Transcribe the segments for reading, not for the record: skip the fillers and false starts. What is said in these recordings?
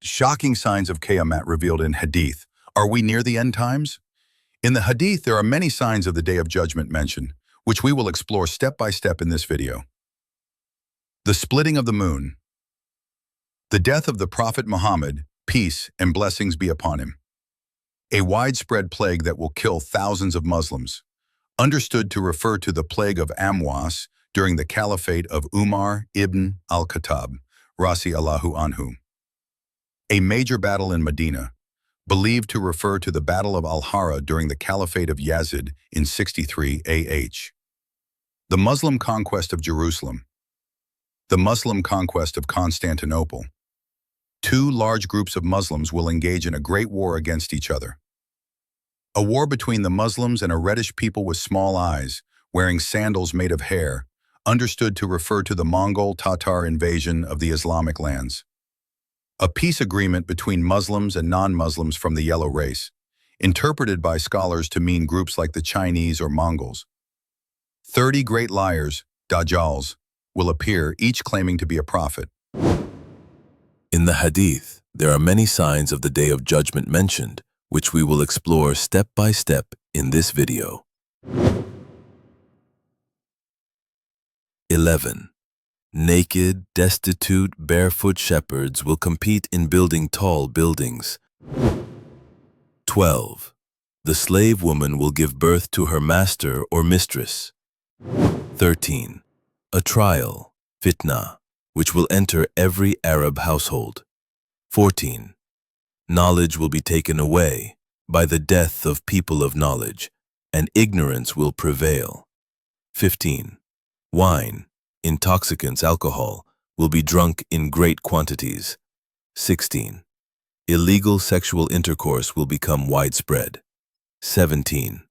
Shocking signs of Qiyamah revealed in Hadith. Are we near the end times? In the Hadith, there are many signs of the Day of Judgment mentioned, which we will explore step by step in this video. The splitting of the moon. The death of the Prophet Muhammad, peace and blessings be upon him. A widespread plague that will kill thousands of Muslims, understood to refer to the plague of Amwas during the caliphate of Umar ibn al-Khattab, Rasi Allahu Anhu. A major battle in Medina, believed to refer to the Battle of Al-Hara during the Caliphate of Yazid in 63 AH. The Muslim conquest of Jerusalem. The Muslim conquest of Constantinople. Two large groups of Muslims will engage in a great war against each other. A war between the Muslims and a reddish people with small eyes, wearing sandals made of hair, understood to refer to the Mongol-Tatar invasion of the Islamic lands. A peace agreement between Muslims and non-Muslims from the yellow race, interpreted by scholars to mean groups like the Chinese or Mongols. 30 great liars, Dajjals, will appear, each claiming to be a prophet. In the Hadith, there are many signs of the Day of Judgment mentioned, which we will explore step by step in this video. 11. Naked, destitute, barefoot shepherds will compete in building tall buildings. 12. The slave woman will give birth to her master or mistress. 13. A trial, fitna, which will enter every Arab household. 14. Knowledge will be taken away by the death of people of knowledge, and ignorance will prevail. 15. Wine, intoxicants, alcohol, will be drunk in great quantities. 16. Illegal sexual intercourse will become widespread. 17.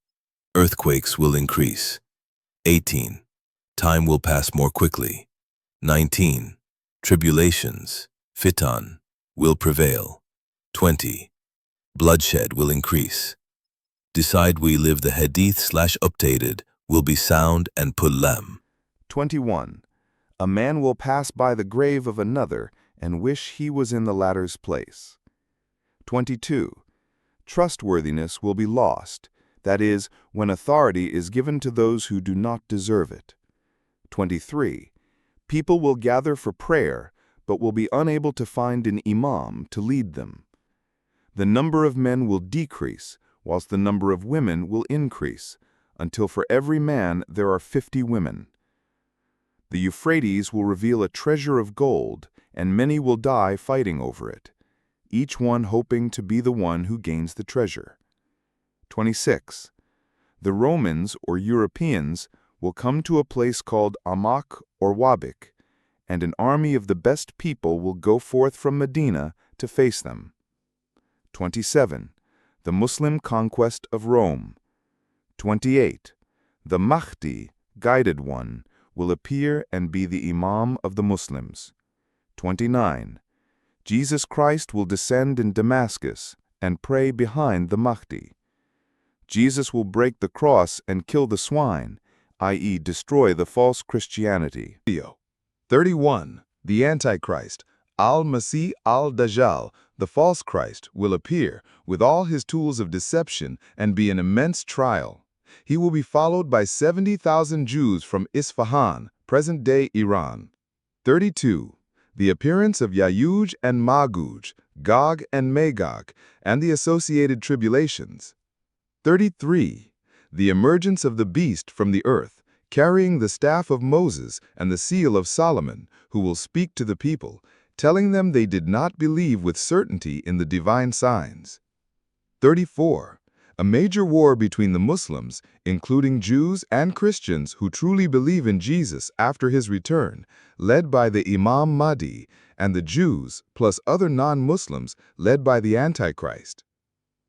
Earthquakes will increase. 18. Time will pass more quickly. 19. Tribulations, fitan, will prevail. 20. Bloodshed will increase. Decide we live the Hadith/updated will be sound and pulam. 21. A man will pass by the grave of another and wish he was in the latter's place. 22. Trustworthiness will be lost, that is, when authority is given to those who do not deserve it. 23. People will gather for prayer, but will be unable to find an Imam to lead them. The number of men will decrease, whilst the number of women will increase, until for every man there are 50 women. The Euphrates will reveal a treasure of gold, and many will die fighting over it, each one hoping to be the one who gains the treasure. 26. The Romans or Europeans will come to a place called Amak or Wabik, and an army of the best people will go forth from Medina to face them. 27. The Muslim conquest of Rome. 28. The Mahdi, guided one, will appear and be the Imam of the Muslims. 29. Jesus Christ will descend in Damascus and pray behind the Mahdi. Jesus will break the cross and kill the swine, i.e. destroy the false Christianity. 31. The Antichrist, Al-Masih al-Dajjal, the false Christ, will appear with all his tools of deception and be an immense trial. He will be followed by 70,000 Jews from Isfahan, present-day Iran. 32. The appearance of Ya'juj and Ma'juj, Gog and Magog, and the associated tribulations. 33. The emergence of the beast from the earth, carrying the staff of Moses and the seal of Solomon, who will speak to the people, telling them they did not believe with certainty in the divine signs. 34. A major war between the Muslims, including Jews and Christians who truly believe in Jesus after his return, led by the Imam Mahdi, and the Jews, plus other non-Muslims, led by the Antichrist.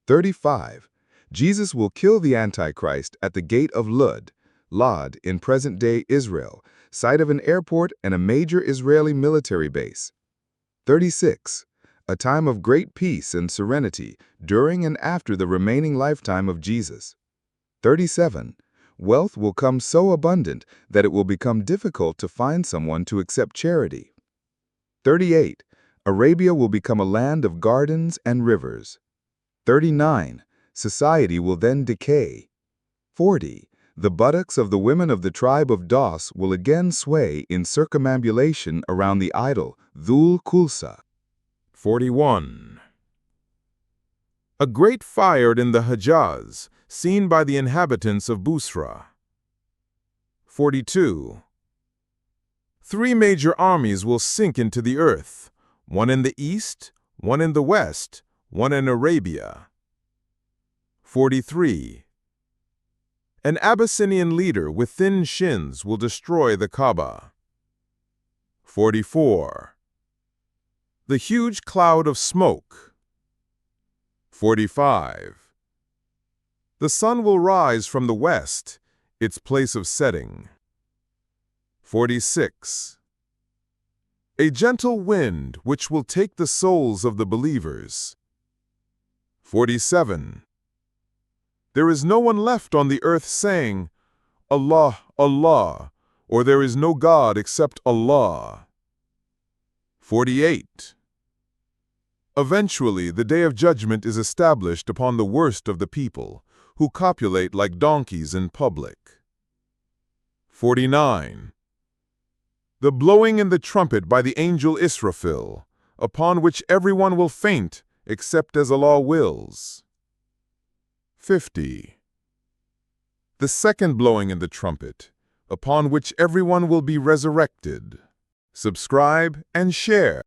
35. Jesus will kill the Antichrist at the gate of Lud in present-day Israel, site of an airport and a major Israeli military base. 36. A time of great peace and serenity during and after the remaining lifetime of Jesus. 37. Wealth will come so abundant that it will become difficult to find someone to accept charity. 38. Arabia will become a land of gardens and rivers. 39. Society will then decay. 40. The buttocks of the women of the tribe of Das will again sway in circumambulation around the idol Dhul Kulsa. 41. A great fire in the Hijaz, seen by the inhabitants of Busra. 42. 3 major armies will sink into the earth, one in the east, one in the west, one in Arabia. 43. An Abyssinian leader with thin shins will destroy the Kaaba. 44. The huge cloud of smoke. 45. The sun will rise from the west, its place of setting. 46. A gentle wind which will take the souls of the believers. 47. There is no one left on the earth saying, Allah, Allah, or there is no God except Allah. 48. Eventually, the day of judgment is established upon the worst of the people, who copulate like donkeys in public. 49. The blowing in the trumpet by the Angel Israfil, upon which everyone will faint except as Allah wills. 50. The second blowing in the trumpet, upon which everyone will be resurrected. Subscribe and share.